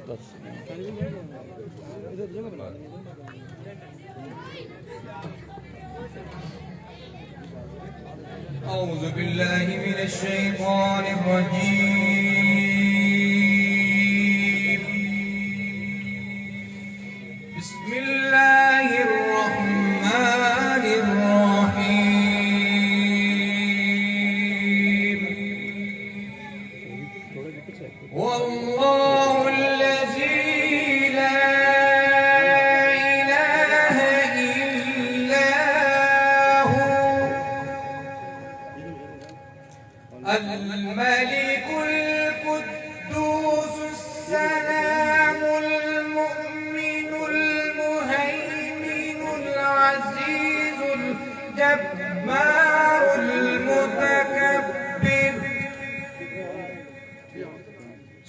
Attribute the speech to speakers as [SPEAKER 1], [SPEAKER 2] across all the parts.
[SPEAKER 1] أعوذ بالله من الشيطان الرجيم. بسم الله الرحمن الرحيم. والله الذي لا إله إلا هو الملك القدوس السلام المؤمن المهيمن العزيز الجبار المتكبر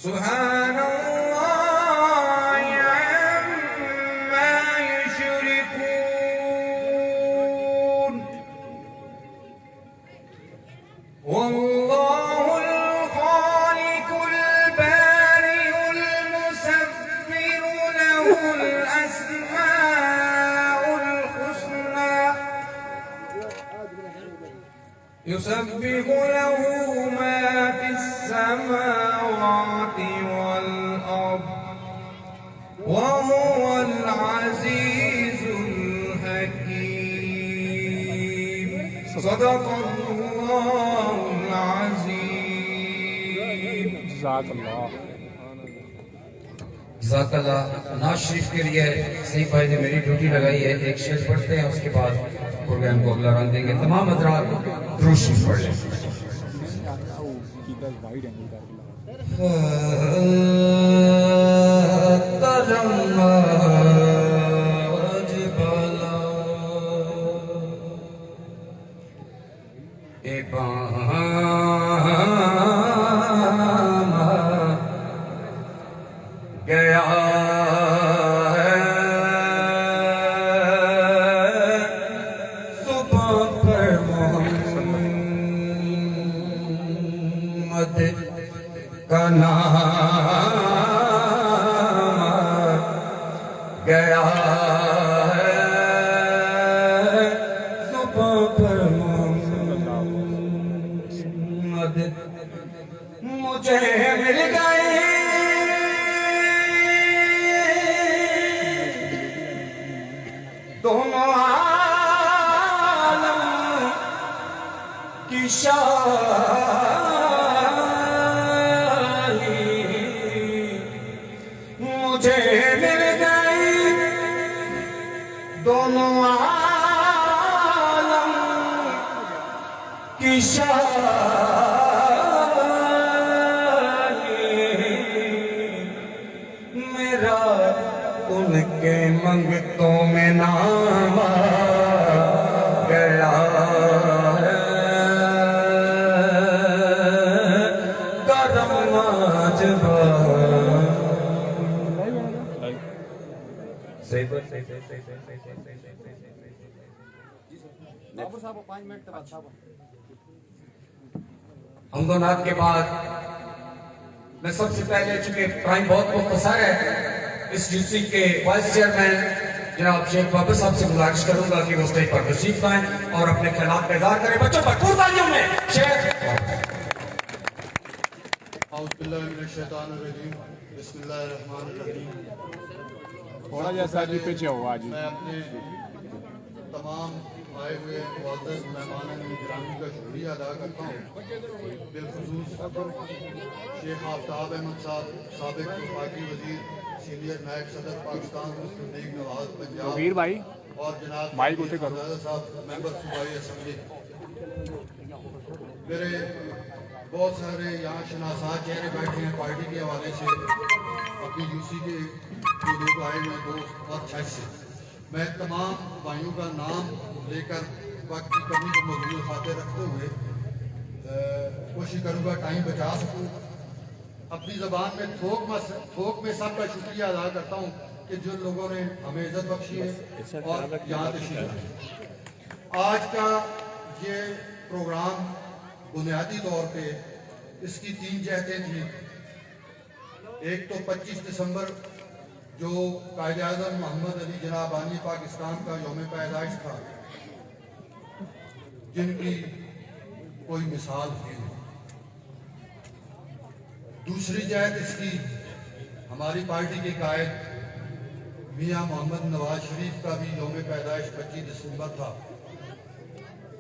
[SPEAKER 1] سبحان الله عما يشركون. والله الخالق البارئ المصور له الأسماء الحسنى يسبح له ما في السماوات والأرض وهو العزيز الحكيم. صدق الله العظيم.
[SPEAKER 2] جزاک اللہ.
[SPEAKER 3] جزاک اللہ. ناز شریف کے لیے صحیح بھائی نے میری ڈیوٹی لگائی ہے. ایک شعر پڑھتے ہیں، اس کے بعد پروگرام کو اگلا رن دیں گے. تمام حضرات درود شریف پڑھ لیں.
[SPEAKER 1] گیا صبح پر محمد کا نام گیا صبح پر محمد مجھے مل گئے دونوں عالم کی شاہی مجھے مل گئی دونوں عالم کی شاہی. میرا ان کے منگتوں میں نام آ گیا کرم آجبا.
[SPEAKER 3] حمد و نعت کے بعد میں سب سے پہلے، چونکہ ٹائم بہت مختصر ہے، اس جلسے کے وائس چیئرمین جناب شیخ بابر صاحب سے گزارش کروں گا کہ وہ اسٹیج پر تشریف لائیں اور اپنے خیالات کا اظہار کریں. بچوں بھرپور تالیوں میں شیخ.
[SPEAKER 4] اعوذ باللہ من الشیطان الرجیم. بسم اللہ الرحمن الرحیم.
[SPEAKER 2] تھوڑا جیسا جی پیچھے ہوا جی.
[SPEAKER 4] میں اپنے تمام آئے ہوئے معزز مہمانان گرامی کا شکریہ ادا کرتا ہوں، بالخصوص شیخ آفتاب احمد صاحب، سابق وفاقی وزیر، سینئر نائب صدر پاکستان مسلم لیگ نواز پنجاب،
[SPEAKER 2] ویر بھائی
[SPEAKER 4] اور جناب
[SPEAKER 2] مائک ہوتے کرو.
[SPEAKER 4] صاحب ممبر صوبائی اسمبلی. میرے بہت سارے یہاں شناسا چہرے بیٹھے ہیں پارٹی کے حوالے سے، اپنی یو سی کے جو لوگ آئے ہوئے دوست اور چھت سے. میں تمام بھائیوں کا نام لے کر وقت کی کمی کو مزید خاطر رکھتے ہوئے کوشش کروں گا ٹائم بچا سکوں. اپنی زبان میں تھوک میں سب کا شکریہ ادا کرتا ہوں کہ جن لوگوں نے ہمیں عزت بخشی ہے اور یہاں تشریف لائے. آج کا یہ پروگرام بنیادی طور پہ اس کی 3 جہتیں تھیں. ایک تو 25 دسمبر جو قائد اعظم محمد علی جناح بانی پاکستان کا یوم پیدائش تھا، جن کی کوئی مثال نہیں۔ دوسری جہت اس کی ہماری پارٹی کے قائد میاں محمد نواز شریف کا بھی یوم پیدائش 25 دسمبر تھا۔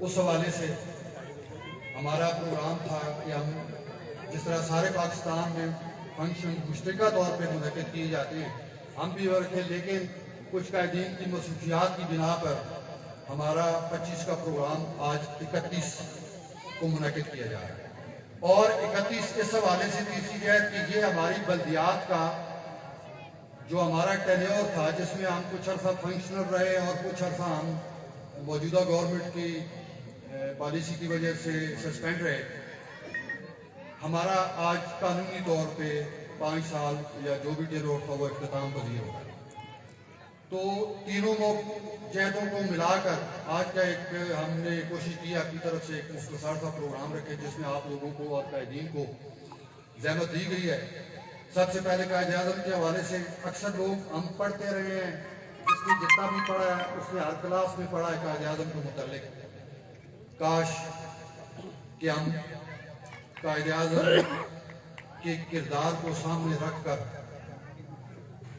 [SPEAKER 4] اس حوالے سے ہمارا پروگرام تھا کہ ہم جس طرح سارے پاکستان میں فنکشن مشترکہ طور پہ منعقد کیے جاتے ہیں، ہم بھی رکھے، لیکن کچھ قائدین کی مصروفیات کی بنا پر ہمارا 25 کا پروگرام آج 31 کو منعقد کیا جا رہا ہے۔ اور 31 اس حوالے سے تیسری جہت کہ یہ ہماری بلدیات کا جو ہمارا ٹینیور تھا، جس میں ہم کچھ عرصہ فنکشنل رہے اور کچھ عرصہ ہم موجودہ گورنمنٹ کی پالیسی کی وجہ سے سسپینڈ رہے، ہمارا آج قانونی طور پہ 5 سال یا جو بھی ٹینیور تھا وہ اختتام پذیر ہوگا۔ تو تینوں جہتوں کو ملا کر آج کا ایک ہم نے کوشش کی اپنی طرف سے ایک مختصر سا پروگرام رکھے، جس میں آپ لوگوں کو اور قائدین کو زحمت دی گئی ہے۔ سب سے پہلے قائد اعظم کے حوالے سے اکثر لوگ ہم پڑھتے رہے ہیں، جس نے جتنا بھی پڑھا ہے اس نے ہر کلاس میں پڑھا ہے قائد اعظم کے متعلق۔ کاش کہ ہم قائد اعظم کے کردار کو سامنے رکھ کر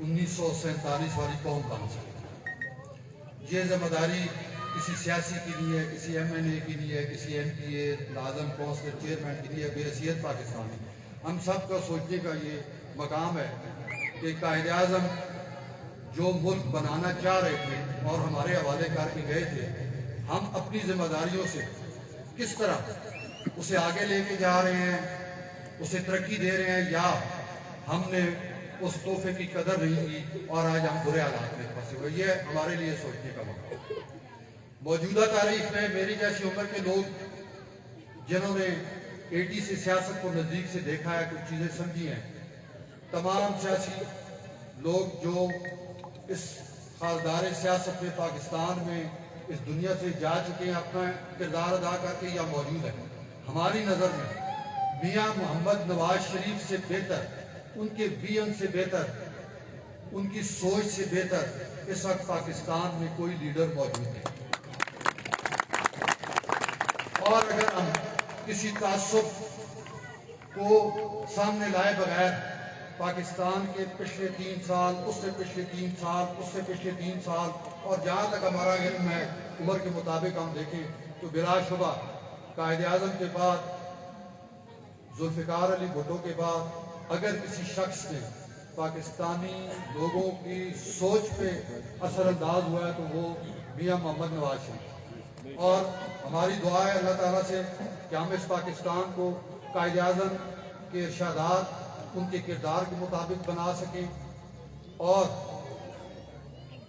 [SPEAKER 4] 1947 والی قوم بن سکے۔ یہ ذمہ داری کسی سیاسی کی نہیں ہے، کسی ایم این اے کی نہیں ہے، کسی ایم پی اے، لازم کونسلر، چیئرمین کی نہیں ہے، بے حیثیت پاکستانی۔ ہم سب کا سوچنے کا یہ مقام ہے کہ قائد اعظم جو ملک بنانا چاہ رہے تھے اور ہمارے حوالے کر کے گئے تھے، ہم اپنی ذمہ داریوں سے کس طرح اسے آگے لے کے جا رہے ہیں، اسے ترقی دے رہے ہیں، یا ہم نے اس تحفے کی قدر نہیں کی اور آج ہم برے حالات میں پھنسے ہوئے۔ یہ ہمارے لیے سوچنے کا موقع ہے۔ موجودہ تاریخ میں میری جیسی عمر کے لوگ جنہوں نے 80 سے سیاست کو نزدیک سے دیکھا ہے، کچھ چیزیں سمجھی ہیں، تمام سیاسی لوگ جو اس خالدار سیاست میں پاکستان میں اس دنیا سے جا چکے ہیں، اپنا کردار ادا کر کے یا موجود ہیں، ہماری نظر میں میاں محمد نواز شریف سے بہتر، ان کے ویژن سے بہتر، ان کی سوچ سے بہتر اس وقت پاکستان میں کوئی لیڈر موجود نہیں۔ اور اگر ہم کسی تعصب کو سامنے لائے بغیر پاکستان کے پچھلے 3 سال، اس سے پچھلے 3 سال، اس سے پچھلے 3 سال، اور جہاں تک ہمارا علم ہے عمر کے مطابق ہم دیکھیں تو بلا شبہ قائد اعظم کے بعد، ذوالفقار علی بھٹو کے بعد اگر کسی شخص نے پاکستانی لوگوں کی سوچ پہ اثر انداز ہوا ہے تو وہ میاں محمد نواز شریف۔ اور ہماری دعا ہے اللہ تعالیٰ سے کہ ہم اس پاکستان کو قائد اعظم کے ارشادات، ان کے کردار کے مطابق بنا سکیں، اور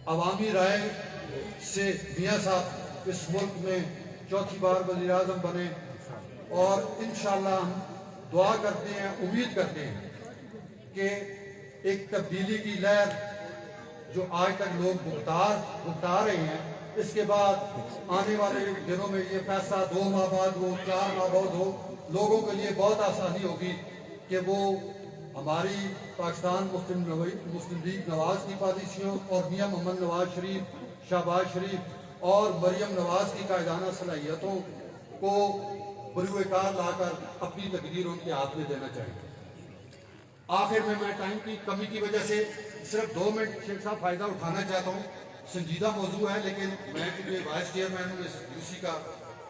[SPEAKER 4] عوامی رائے سے میاں صاحب اس ملک میں 4تھی بار وزیر اعظم بنے، اور انشاءاللہ ہم دعا کرتے ہیں، امید کرتے ہیں کہ ایک تبدیلی کی لہر جو آج تک لوگ بھگتا رہے ہیں، اس کے بعد آنے والے دنوں میں یہ فیصلہ 2 ماہ بعد ہو، 4 ماہ بعد ہو، لوگوں کے لیے بہت آسانی ہوگی کہ وہ ہماری پاکستان مسلم لیگ نواز کی پالیسیوں اور میاں محمد نواز شریف، شہباز شریف اور مریم نواز کی قائدانہ صلاحیتوں کو بروئے کار لا کر اپنی تقدیر ان کے ہاتھ میں دینا چاہیے۔ آخر میں ٹائم کی کمی کی وجہ سے صرف 2 منٹ شیخ صاحب فائدہ اٹھانا چاہتا ہوں۔ سنجیدہ موضوع ہے، لیکن میں کیونکہ وائس چیئرمین ہوں اس یو سی کا،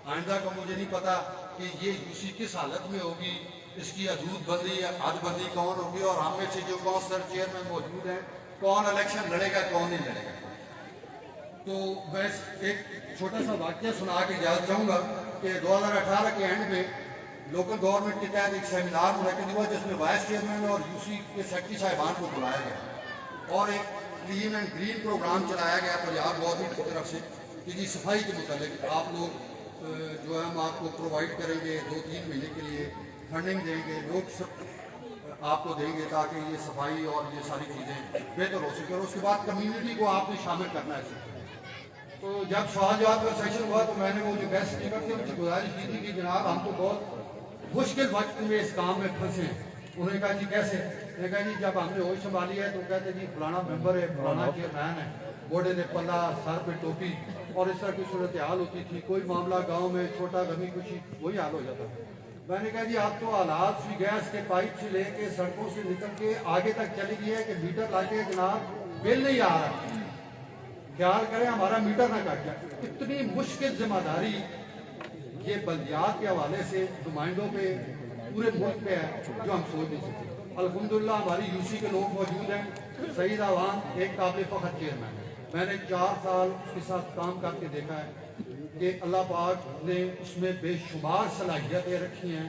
[SPEAKER 4] آئندہ کا مجھے نہیں پتا کہ یہ یو سی کس حالت میں ہوگی، اس کی حدود بندی یا حد بندی کون ہوگی، اور ہم میں سے جو کونسلر چیئرمین موجود ہیں کون الیکشن لڑے گا کون نہیں لڑے گا۔ تو میں ایک چھوٹا سا واقعہ سنا کے اجازت چاہوں گا کہ 2018 کے اینڈ میں لوکل گورنمنٹ کے تحت ایک سیمینار منعقد ہوا، جس میں وائس چیئرمین اور یو سی کے سیکرٹری صاحبان کو بلایا گیا اور ایک کلین اینڈ گرین پروگرام چلایا گیا پنجاب گورنمنٹ کی طرف سے کہ جی صفائی کے متعلق آپ لوگ جو ہے ہم آپ کو پرووائڈ کریں گے 2-3 مہینے کے لیے فنڈنگ دیں گے، لوگ سب آپ کو دیں گے تاکہ یہ صفائی اور یہ ساری چیزیں بہتر ہو سکے، اور اس کے بعد کمیونٹی کو آپ نے شامل کرنا ہے۔ تو جب سوال جواب کا سیشن ہوا تو میں نے وہ جو گیسٹ اسپیکر تھے ان سے گزارش کی تھی کہ جناب ہم تو بہت مشکل وقت میں اس کام میں پھنسے ہیں۔ انہوں نے کہا جی کیسے؟ मैं कहा जी जब हमने होश संभाली है तो कहते जी फलाना मेंबर है, फलाना चेयरमैन है, बूढ़े ने पल्ला, सर पे टोपी, और इस तरह की सूरत हाल होती थी। कोई मामला गांव में छोटा गमी खुशी वही हाल हो जाता था। मैंने कहा जी आप तो हालात से गैस के पाइप से लेके सड़कों से निकल के आगे तक चली गई है कि मीटर लाके जनाब बिल नहीं आ रहा, ख्याल करें हमारा मीटर ना कट जाए। इतनी मुश्किल जिम्मेदारी ये बल्दियात के हवाले से नुमाइंदों पे पूरे मुल्क पे है जो हम सोच नहीं सकते। अल्हम्दुलिल्लाह हमारी यूसी के लोग मौजूद हैं। सईद अवान एक काबिल फ़ख्र चेयरमैन है। मैंने 4 साल उसके साथ काम करके देखा है कि अल्लाह पाक ने उसमें बेशुमार सलाहियतें रखी हैं।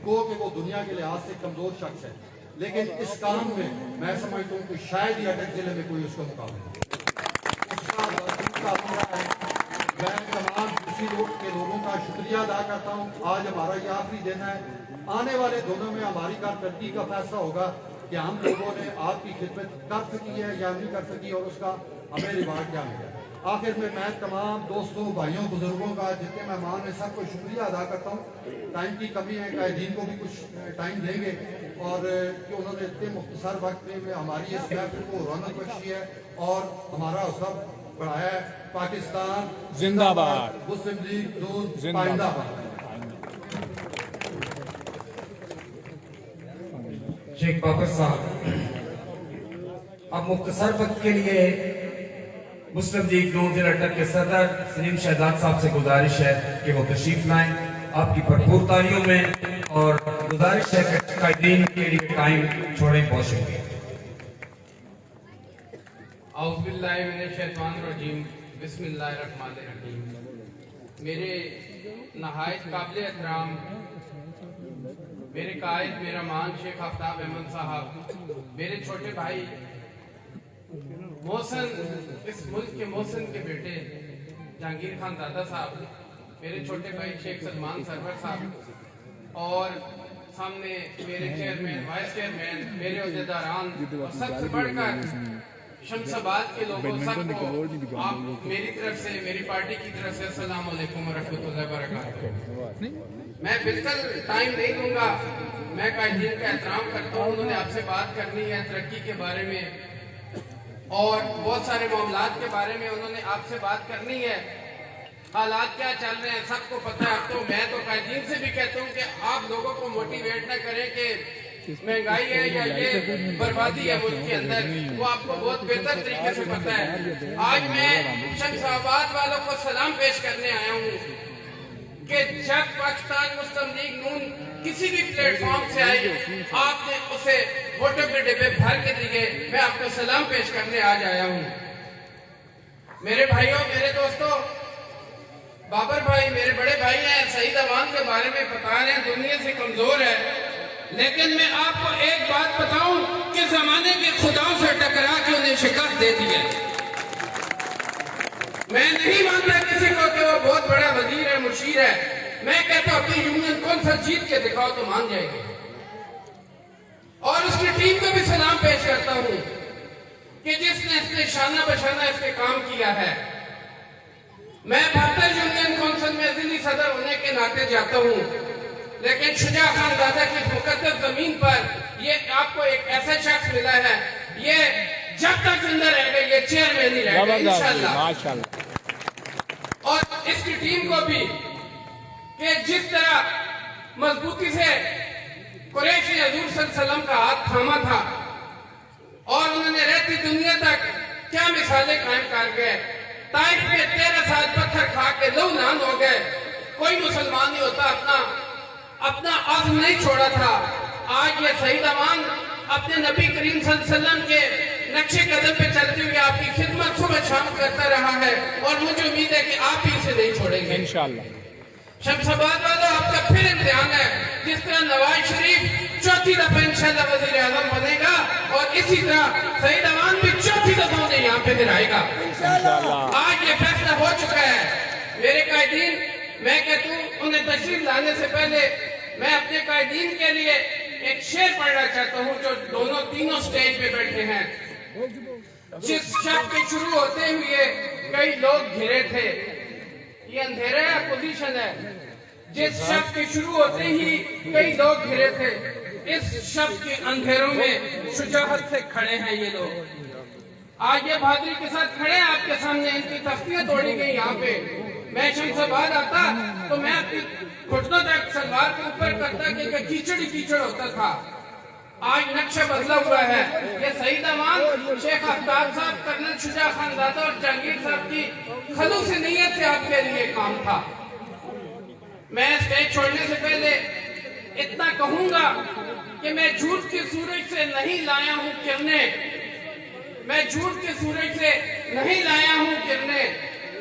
[SPEAKER 4] को कि वो दुनिया के लिहाज से कमज़ोर शख्स है, लेकिन इस काम में मैं समझता हूँ कि शायद ही अटक ज़िले में कोई उसका मुकाबला नहीं। उसका वजूद का पूरा है। मैं तमाम किसी लोग के लोगों का शुक्रिया अदा करता हूँ। आज हमारा ये आखिरी दिन है। आने वाले दिनों में हमारी कारकर्दगी का फैसला होगा कि हम लोगों ने आपकी खिदमत कर सकी है या नहीं कर सकी, और उसका हमें रिवार्ड क्या मिला। आखिर में मैं तमाम दोस्तों, भाइयों, बुजुर्गों का, जितने मेहमान हैं, सबको शुक्रिया अदा करता हूँ। टाइम की कमी है, कायदीन को भी कुछ टाइम देंगे, और कि उन्होंने इतने मुख्तसर वक्त में हमारी इस महफिल को रौनक बख्शी है और हमारा हौसला बढ़ाया है। पाकिस्तान
[SPEAKER 2] जिंदाबाद,
[SPEAKER 4] मुस्लिम लीग नून
[SPEAKER 2] जिंदाबाद।
[SPEAKER 4] पाइंदाबाद।
[SPEAKER 3] शेख बाबर साहब, अब मुख्तसर वक्त के लिए मुस्लिम लीग नून जिला अटक के सदर सलीम शहजाद साहब से गुजारिश है कि वो तशरीफ लाएं आपकी भरपूर तालियों में, और गुजारिश है कि कायदीन के लिए टाइम छोड़ें। बहुत शुक्रिया।
[SPEAKER 5] औज़ुबिल्लाहि मिनश्शैतानिर्रजीम, बिस्मिल्लाहिर्रहमानिर्रहीम। मेरे नहायत काबिल एहतराम मेरे कायद, मेरा मान शेख आफ्ताब अहमद साहब, मेरे छोटे भाई मोहसिन, इस मुल्क के मोहसिन के बेटे जहांगीर खान दादा साहब, मेरे छोटे भाई शेख सलमान सरवर साहब, और सामने मेरे चेयरमैन, वाइस चेयरमैन, मेरे अहदेदारान, और सबसे बढ़कर शमशाबाद के लोगों, सबको आप मेरी तरफ से, मेरी पार्टी की तरफ से अस्सलाम वालेकुम व रहमतुल्लाहि व बरकातहू। मैं बिल्कुल टाइम नहीं दूंगा। मैं कायदीन का एहतराम करता हूँ। उन्होंने आपसे बात करनी है तरक्की के बारे में और बहुत सारे मामलात के बारे में उन्होंने आपसे बात करनी है। हालात क्या चल रहे हैं सबको पता है। अब तो मैं तो कायदीन से भी कहता हूँ कि आप लोगों को मोटिवेट न करें कि महंगाई है या ये बर्बादी है मुल्क के अंदर, वो आपको बहुत बेहतर तरीके से पता है। आज मैं शमशाबाद वालों को सलाम पेश करने आया हूँ कि जब पाकिस्तान मुस्लिम लीग नून किसी भी प्लेटफॉर्म से आई, आपने उसे वोटों के डिब्बे भर के दिए। मैं आपको सलाम पेश करने आज आया हूँ। मेरे भाइयों, मेरे दोस्तों, बाबर भाई मेरे बड़े भाई हैं, सईद अवान के बारे में बता रहे हैं दुनिया से कमजोर है, लेकिन मैं आपको एक बात बताऊं कि जमाने के खुदाओं से टकरा के उन्हें शिकस्त दे दी है। मैं नहीं मानता किसी को कि वो बहुत बड़ा वजीर है, मुशीर है। मैं कहता हूं अपनी यूनियन कौन सा जीत के दिखाओ तो मान जाएगी। और उसकी टीम को भी सलाम पेश करता हूं कि जिसने इसने शाना बशाना इसके काम किया है। मैं भारतीय यूनियन काउंसिल में जिली सदर होने के नाते जाता हूं, लेकिन शुजा खान दादा की मुकद्दस जमीन पर ये आपको एक ऐसा शख्स मिला है, ये जब तक जिंदा रहेगा ये चेयरमैन ही रहेगा इंशाल्लाह।
[SPEAKER 2] माशाल्लाह।
[SPEAKER 5] और इसकी टीम को भी कि जिस तरह मजबूती से कुरैशी हजूर सल्लल्लाहु अलैहि वसल्लम का हाथ थामा था और उन्होंने रहती दुनिया तक क्या मिसालें कायम कर गए। ताइफ में 13 साल पत्थर खा के लहूनान हो गए। कोई मुसलमान नहीं होता अपना आज़म नहीं छोड़ा था। आज ये सईद अवान अपने नबी करीम सल्लल्लाहु अलैहि वसल्लम के नक्शे कदम पे चलते हुए आपकी खिदमत सुबह शाम करता रहा है और मुझे उम्मीद है कि आप भी इसे नहीं छोड़ेंगे
[SPEAKER 2] इंशाल्लाह।
[SPEAKER 5] शमशाबाद वालों, आपका फिर इम्तिहान है। जिस तरह नवाज शरीफ चौथी दफा इंशाल्लाह वजीर आज़म बनेगा और इसी तरह सईद अवान भी चौथी दफा उन्हें यहाँ पे दिलाएगा इंशाल्लाह। आज ये फैसला हो चुका है। मेरे कायदीन, मैं कहता हूँ उन्हें तशरीफ लाने से पहले मैं अपने कायदीन के लिए एक शेर पढ़ना चाहता हूँ जो तीनों स्टेज पे बैठे हैं। जिस शख्स के शुरू होते हुए कई लोग घिरे थे, ये अंधेरा है, पोजीशन है। जिस शख्स के शुरू होते ही कई लोग घिरे थे, इस शब्द के अंधेरों में शुजाअत से खड़े हैं ये लोग। आज ये बहादुरी के साथ खड़े हैं आपके सामने, इनकी तख्तियां तोड़ी गई यहाँ पे। मैं शमशाबाद आता तो मैं अपनी घुटनों तक सलवार के ऊपर करता कि कीचड़ ही कीचड़ होता था। आज नक्शा बदला हुआ है। ये शहीद अमान शेख आफ्ताब साहब, कर्नल शुजा खान दादा और जहांगीर साहब की खलूस नीयत से आपके लिए काम था। मैं स्टेज छोड़ने से पहले इतना कहूंगा कि मैं झूठ के सूरज से नहीं लाया हूं किरणें, मैं झूठ के सूरज से नहीं लाया हूं किरणें,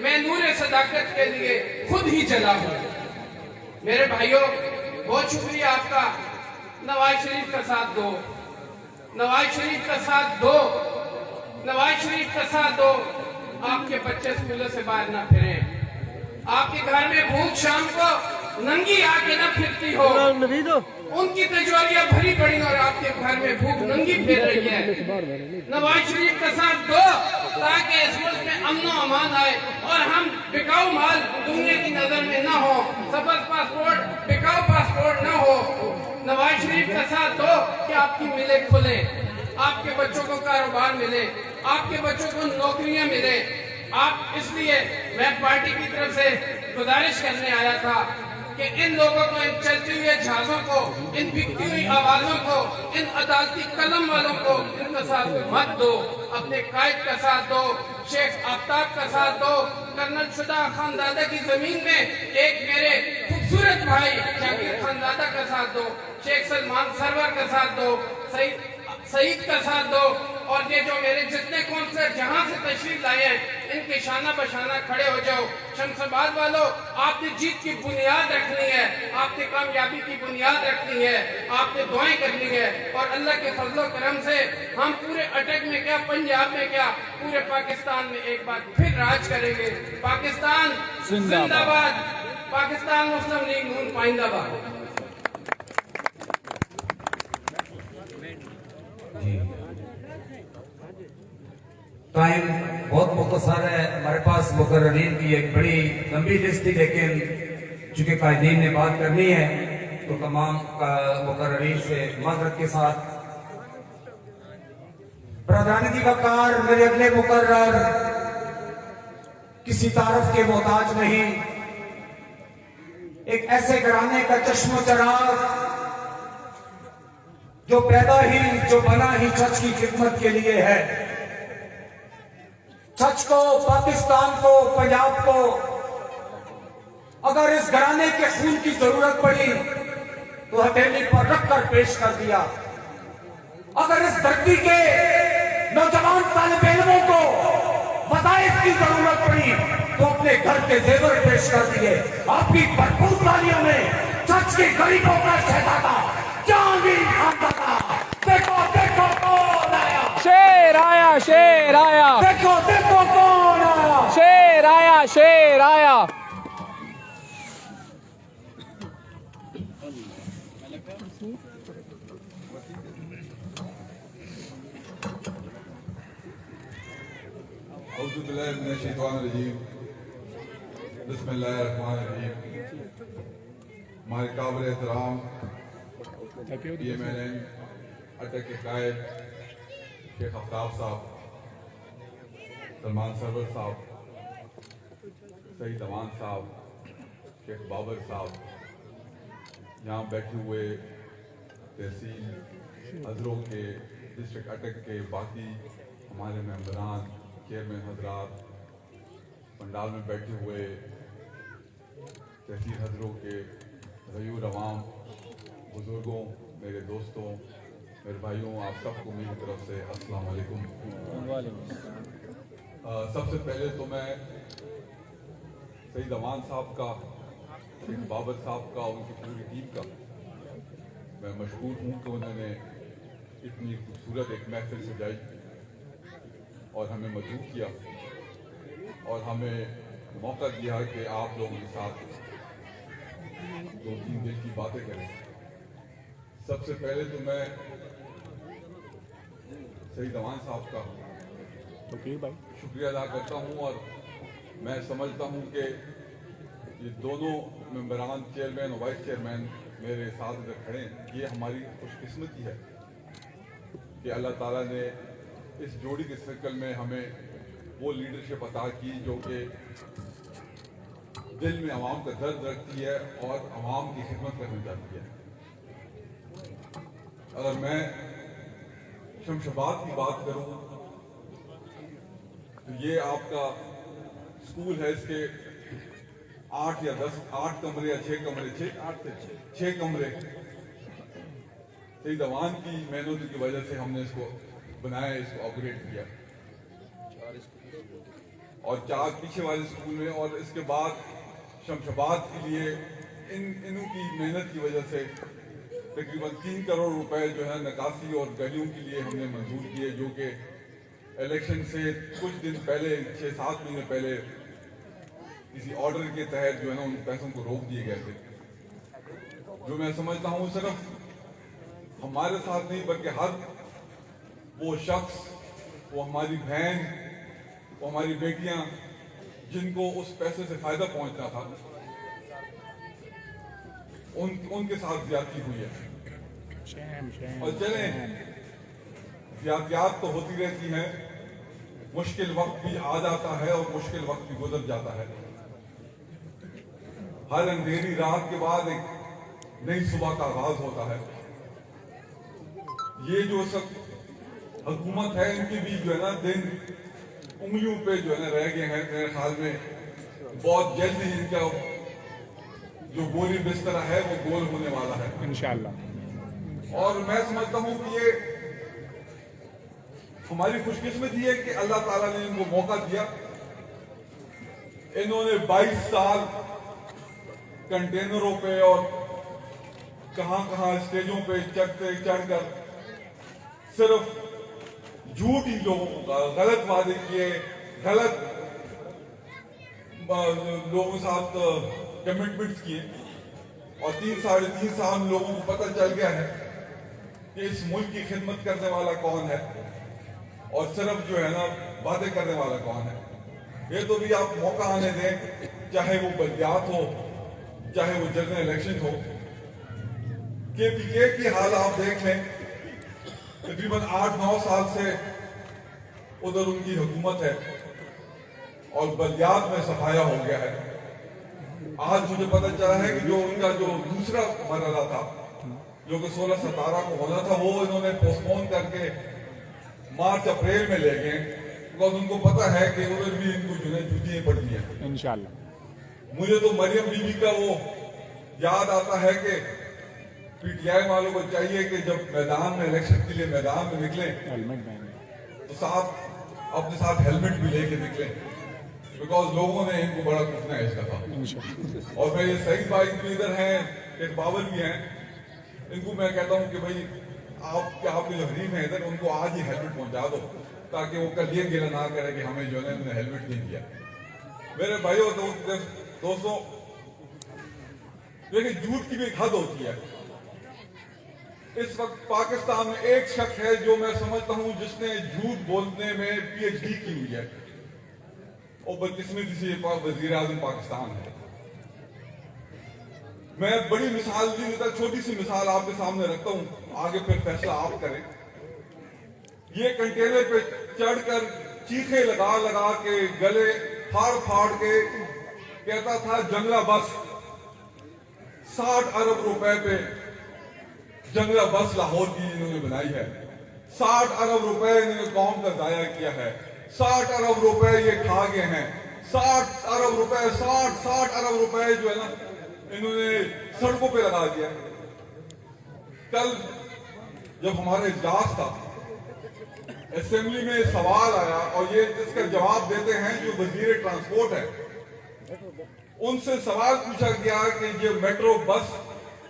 [SPEAKER 5] मैं नूर सदाकत के लिए खुद ही जला हूं। मेरे भाइयों, बहुत शुक्रिया आपका। नवाज शरीफ का साथ दो, नवाज शरीफ का साथ दो, नवाज शरीफ का साथ दो। आपके बच्चे स्कूलों से बाहर ना फिरें, आपके घर में भूख शाम को नंगी आके ना फिरती हो। उनकी तिजोरियां भरी पड़ी और आपके घर में भूख नंगी फिर रही है। नवाज शरीफ का साथ दो ताकि इस मुल्क में अमन और अमान आए और हम बिकाऊ माल दुनिया की नजर में ना हो, सफर पासपोर्ट बिकाऊ पासपोर्ट ना हो। नवाज शरीफ का साथ दो कि आपकी मिलें खुले, आपके बच्चों को कारोबार मिले, आपके बच्चों को नौकरियां मिले। आप इसलिए मैं पार्टी की तरफ से गुजारिश करने आया था कि इन लोगों को, इन चलती हुई जहाजों को, इन बिकती हुई आवाजों को, इन अदालती कलम वालों को इनका साथ मत दो। अपने कायद का साथ दो, शेख आफ्ताब का साथ दो, कर्नल शुजा खान दादा की जमीन में एक मेरे खूबसूरत भाई जहांगीर खान दादा का साथ दो, शेख सलमान सरवर का साथ दो, सईद का साथ दो। और ये जो मेरे जितने कौंसलर जहां से तशरीफ लाए हैं इनके शाना बशाना खड़े हो जाओ। शमशाबाद वालों, आपने जीत की बुनियाद रखनी है, आपने कामयाबी की बुनियाद रखनी है, आपने दुआएं करनी है। और अल्लाह के फजलो करम से हम पूरे अटक में क्या, पंजाब में क्या, पूरे पाकिस्तान में एक बार फिर राज करेंगे। पाकिस्तान जिंदाबाद, पाकिस्तान मुस्लिम लीग नून पाइंदाबाद।
[SPEAKER 3] टाइम बहुत मुख्तसर है हमारे पास। मुकर्ररीन की एक बड़ी लंबी लिस्ट थी, लेकिन चूंकि कायदीन ने बात करनी है तो तमाम मुकर्ररीन से माजरत के साथ प्रधानगी वकार मेरे अगले मुकर्रर किसी तारफ के मोहताज नहीं, एक ऐसे घराने का चश्मो चराग जो पैदा ही, जो बना ही सच की खिदमत के लिए है। सच को, पाकिस्तान को, पंजाब को अगर इस घराने के खून की जरूरत पड़ी तो हथेली पर रखकर पेश कर दिया। अगर इस धरती के नौजवान तालिब इल्मों को वज़ाइफ की जरूरत पड़ी तो अपने घर के जेवर पेश कर दिए। आपकी भरपूर तालियों में सच के गरीबों का शहजादा जहांगीर खान दादा। देखो देखो कौन आया,
[SPEAKER 6] शेर आया, शेर आया,
[SPEAKER 3] देखो देखो कौन आया,
[SPEAKER 6] शेर आया, शेर आया।
[SPEAKER 7] हमारे काबिल एहतराम PMNN अटक के कायद शेख आफ्ताब साहब, सलमान सरवर साहब, सईद अमान साहब, शेख बाबर साहब, यहाँ बैठे हुए तहसील हजरों के, डिस्ट्रिक्ट अटक के बाकी हमारे मेंबरान, चेयरमैन हजरात, पंडाल में बैठे हुए तहसील हजरों के गयूर अवाम, बुजुर्गों, मेरे दोस्तों, मेरे भाइयों, आप सबको मेरी तरफ से अस्सलाम वालेकुम। सबसे पहले तो मैं सईद अमान साहब का, शेख बाबर साहब का, उनकी पूरी टीम का मैं मशहूर हूँ कि उन्होंने इतनी खूबसूरत एक महफिल सजाई और हमें मदऊ किया और हमें मौका दिया कि आप लोगों के साथ 2-3 दिन की बातें करें। सबसे पहले तो मैं सईद अमान साहब का शुक्रिया अदा करता हूं और मैं समझता हूं कि ये दोनों मेंबरान, चेयरमैन और वाइस चेयरमैन میرے ساتھ ادھر کھڑے ہیں، یہ ہماری خوش قسمتی ہے کہ اللہ تعالیٰ نے اس جوڑی کے سرکل میں ہمیں وہ لیڈرشپ عطا کی جو کہ دل میں عوام کا درد رکھتی ہے اور عوام کی خدمت کرنا چاہتی ہے۔ اگر میں شمشاباد کی بات کروں تو یہ آپ کا اسکول ہے، اس کے 8 یا 10 کمرے یا 6 کمرے 6 کمرے سید اوان کی محنت کی وجہ سے ہم نے اس کو بنایا، اس کو اپگریڈ کیا، اور 4 پیچھے والے اسکول میں، اور اس کے بعد شمشاباد کے لیے انہوں کی محنت کی وجہ سے تقریباً 3 کروڑ روپے جو ہے نکاسی اور گلیوں کے لیے ہم نے منظور کیے، جو کہ الیکشن سے کچھ دن پہلے 6-7 مہینے پہلے کسی آرڈر کے تحت جو ہے نا ان پیسوں کو روک دیے گئے تھے۔ جو میں سمجھتا ہوں صرف ہمارے ساتھ نہیں بلکہ ہر وہ شخص، وہ ہماری بہن، وہ ہماری بیٹیاں جن کو اس پیسے سے فائدہ پہنچنا تھا، ان کے ساتھ زیادتی ہوئی ہے۔ اور چلیں، زیادتیات تو ہوتی رہتی ہیں، مشکل وقت بھی آ جاتا ہے اور مشکل وقت بھی گزر جاتا ہے۔ ہر اندھیری رات کے بعد ایک نئی صبح کا آغاز ہوتا ہے۔ یہ جو سب حکومت ہے ان کی بھی جو ہے نا دن انگلیوں پہ جو ہے نا رہ گئے ہیں، میرے خیال میں بہت جلدی ان کا جو گولی بستر ہے وہ گول ہونے والا ہے
[SPEAKER 2] انشاءاللہ۔
[SPEAKER 7] اور میں سمجھتا ہوں کہ یہ ہماری خوش قسمتی ہے کہ اللہ تعالیٰ نے ان کو موقع دیا۔ انہوں نے 22 سال کنٹینروں پہ اور کہاں اسٹیجوں پہ چڑھ کر صرف جھوٹ ہی لوگوں کا غلط وعدے کیے، غلط لوگوں کے ساتھ کمٹمنٹس کیے، اور 3-3.5 سال لوگوں کو پتہ چل گیا ہے کہ اس ملک کی خدمت کرنے والا کون ہے اور صرف جو ہے نا وعدے کرنے والا کون ہے۔ یہ تو بھی آپ موقع آنے دیں، چاہے وہ بلدیات ہو، چاہے وہ جنرل الیکشن ہو۔ KPK کی حال آپ دیکھ لیں، تقریباً 8-9 سال سے ادھر ان کی حکومت ہے اور بلدیات میں صفایا ہو گیا ہے۔ آج مجھے پتہ چلا ہے کہ جو ان کا جو دوسرا مرحلہ تھا جو کہ 16-17 کو ہونا تھا، وہ انہوں نے پوسٹپون کر کے مارچ اپریل میں لے گئے، because ان کو پتہ ہے کہ ادھر بھی ان کو جو ہے چھٹیاں پڑتی ہیں۔
[SPEAKER 2] انشاءاللہ۔
[SPEAKER 7] مجھے تو مریم بی بی کا وہ یاد آتا ہے کہ PTI والوں کو چاہیے کہ جب میدان میں الیکشن کے لیے میدان میں نکلیں
[SPEAKER 2] ہیلمٹ پہنے۔
[SPEAKER 7] تو اپنے ساتھ ہیلمٹ بھی لے کے نکلیں، بیکاز لوگوں نے ان کو بڑا کچنا ہے اس کا تھا۔ اور میں یہ سعید بھائی بھی ادھر ہیں، ایک بابر بھی ہیں، ان کو میں کہتا ہوں کہ بھائی آپ کے جو حریف ہیں ادھر، ان کو آج ہی ہیلمٹ پہنچا دو تاکہ وہ کل یہ گیلا نہ کرے کہ ہمیں جو ہے انہوں نے ہیلمٹ نہیں دیا۔ میرے بھائیوں دوستوں، دیکھیں جھوٹ کی بھی ایک حد ہوتی ہے۔ اس وقت پاکستان میں ایک شخص ہے جو میں سمجھتا ہوں جس نے جھوٹ بولنے میں PhD کی ہوئی ہے، اور بدقسمتی سے وزیر اعظم پاکستان ہے۔ میں بڑی مثال نہیں دیتا، چھوٹی سی مثال آپ کے سامنے رکھتا ہوں، آگے پھر فیصلہ آپ کریں۔ یہ کنٹینر پہ چڑھ کر چیخے لگا کے گلے پھاڑ کے کہتا تھا جنگلہ بس، 60 ارب روپے پہ جنگلہ بس لاہور کی انہوں نے بنائی ہے، 60 ارب روپے انہوں نے قوم کا ضائع کیا ہے، 60 ارب روپے یہ کھا گئے ہیں، 60 ارب روپے جو ہے نا انہوں نے سڑکوں پہ لگا دیا۔ کل جب ہمارے اجلاس تھا، اسمبلی میں سوال آیا اور یہ اس کا جواب دیتے ہیں جو وزیر ٹرانسپورٹ ہے، ان سے سوال پوچھا گیا کہ یہ میٹرو بس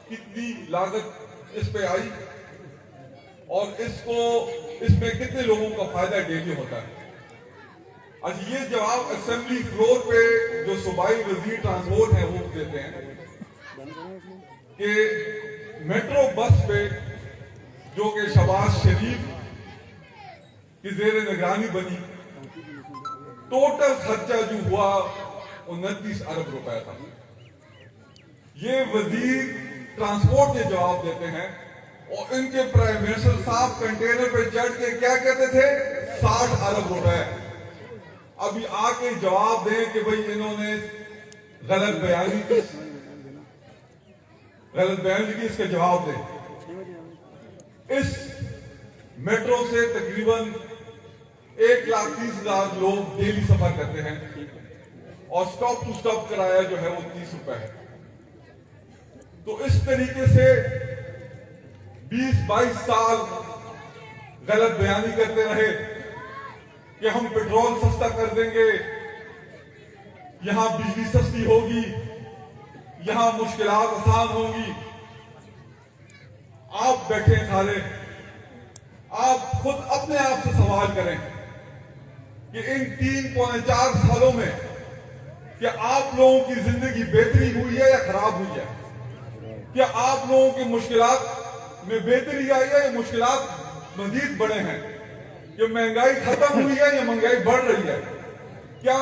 [SPEAKER 7] کتنی لاگت اس پہ آئی اور اس میں کتنے لوگوں کا فائدہ ڈیلی ہوتا ہے۔ اچھا، یہ جواب اسمبلی فلور پہ جو صوبائی وزیر ٹرانسپورٹ ہیں وہ دیتے ہیں کہ میٹرو بس پہ جو کہ شہباز شریف کی زیر نگرانی بنی، ٹوٹل خرچہ جو ہوا 29 ارب روپے تھا۔ یہ وزیر ट्रांसपोर्ट के जवाब देते हैं। और इनके प्राइम मिनिस्टर साहब कंटेनर पे चढ़ के क्या कहते थे, 60 अरब रुपए। अभी आके जवाब दें कि भाई इन्होंने गलत बयानी की, इसका जवाब दें। इस मेट्रो से तकरीबन 1,30,000 लोग डेली सफर करते हैं और स्टॉप टू स्टॉप किराया जो है वो 30 रुपए है। तो इस तरीके से 20-22 साल गलत बयानी करते रहे कि हम पेट्रोल सस्ता कर देंगे, यहां बिजली सस्ती होगी, यहां मुश्किलात आसान होंगी। आप बैठे सारे, आप खुद अपने आप से सवाल करें कि इन 3-4 सालों में क्या आप लोगों की जिंदगी बेहतरी हुई है या खराब हुई है? क्या आप लोगों की मुश्किलात में बेहतरी आई है या मुश्किलात मजीद बढ़े हैं? क्या महंगाई खत्म हुई है या महंगाई बढ़ रही है? क्या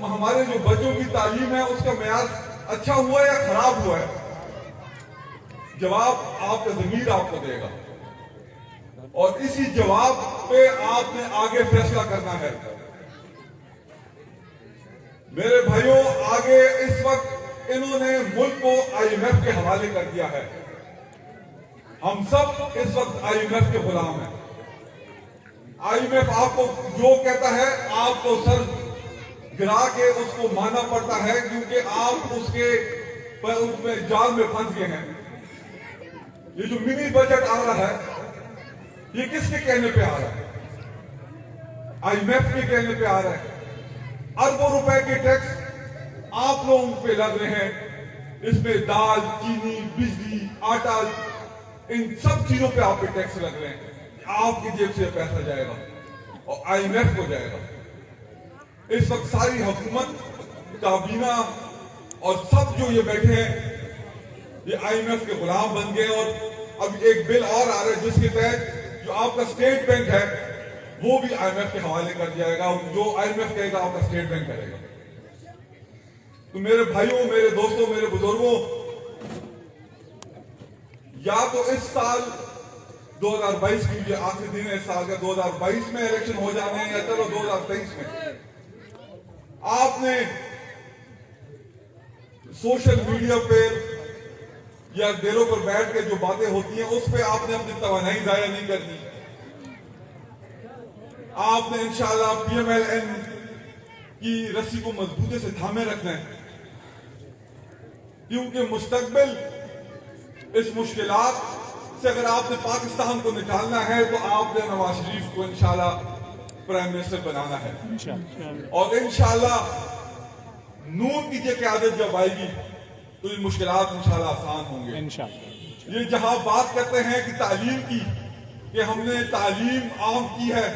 [SPEAKER 7] हमारे जो बच्चों की तालीम है उसका मेयार अच्छा हुआ है या खराब हुआ है? जवाब आपका ज़मीर आपको देगा और इसी जवाब पे आपने आगे फैसला करना है। मेरे भाइयों, आगे इस वक्त इन्होंने मुल्क को IMF के हवाले कर दिया है। हम सब इस वक्त IMF के गुलाम हैं। IMF आपको जो कहता है आपको सर गिरा के उसको मानना पड़ता है, क्योंकि आप उसमें जाल में फंस गए हैं। ये जो मिनी बजट आ रहा है ये किसके कहने पे आ रहा है? IMF के कहने पे आ रहा है। अरबों रुपए के टैक्स आप लोगों पे लग रहे हैं। इसमें दाल, चीनी, बिजली, आटा, इन सब चीजों पे आप पे टैक्स लग रहे हैं। आपकी जेब से पैसा जाएगा और IMF को जाएगा। इस वक्त सारी हुकूमत, काबीना और सब जो ये बैठे हैं ये IMF के गुलाम बन गए। और अब एक बिल और आ रहा है जिसके तहत जो आपका स्टेट बैंक है वो भी IMF के हवाले कर दिया जाएगा। जो IMF कहेगा आपका स्टेट बैंक करेगा। तो मेरे भाइयों, मेरे दोस्तों, मेरे बुजुर्गों, या तो इस साल 2022 की जो आखिरी दिन है इस साल का, 2022 में इलेक्शन हो जाने हैं या चलो 2023 में, आपने सोशल मीडिया पे या देरों पर बैठ के जो बातें होती हैं उस पे आपने अपनी तवानाई जाया नहीं करनी। आपने इंशाल्लाह PMLN की रस्सी को मजबूती से थामे रखना है, क्योंकि मुस्तकबिल इस मुश्किलात से अगर आपने पाकिस्तान को निकालना है तो आपने नवाज शरीफ को इंशाल्लाह प्राइम मिनिस्टर बनाना है। और इंशाल्लाह नून की जो क़यादत जब आएगी तो ये मुश्किलात इंशाल्लाह आसान होंगे। ये जहां बात करते हैं कि तालीम की, कि हमने तालीम आम की है,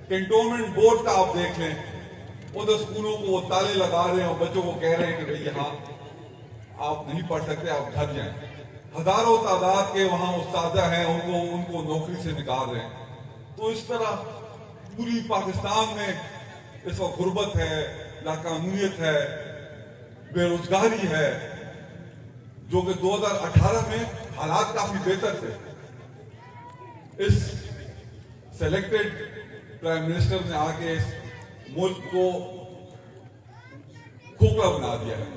[SPEAKER 7] कैंटोनमेंट बोर्ड का आप देख लें, उधर स्कूलों को ताले लगा रहे हैं और बच्चों को कह रहे हैं कि भाई यहाँ आप नहीं पढ़ सकते, आप घर जाएं। हजारों तादाद के वहां उस्तादा हैं, उनको नौकरी से निकाल रहे हैं। तो इस तरह पूरी पाकिस्तान में इस वक्त गुर्बत है, नाकानूनियत है, बेरोजगारी है, जो कि 2018 में हालात काफी बेहतर थे। इस सेलेक्टेड प्राइम मिनिस्टर ने आके इस मुल्क को खोखला बना दिया है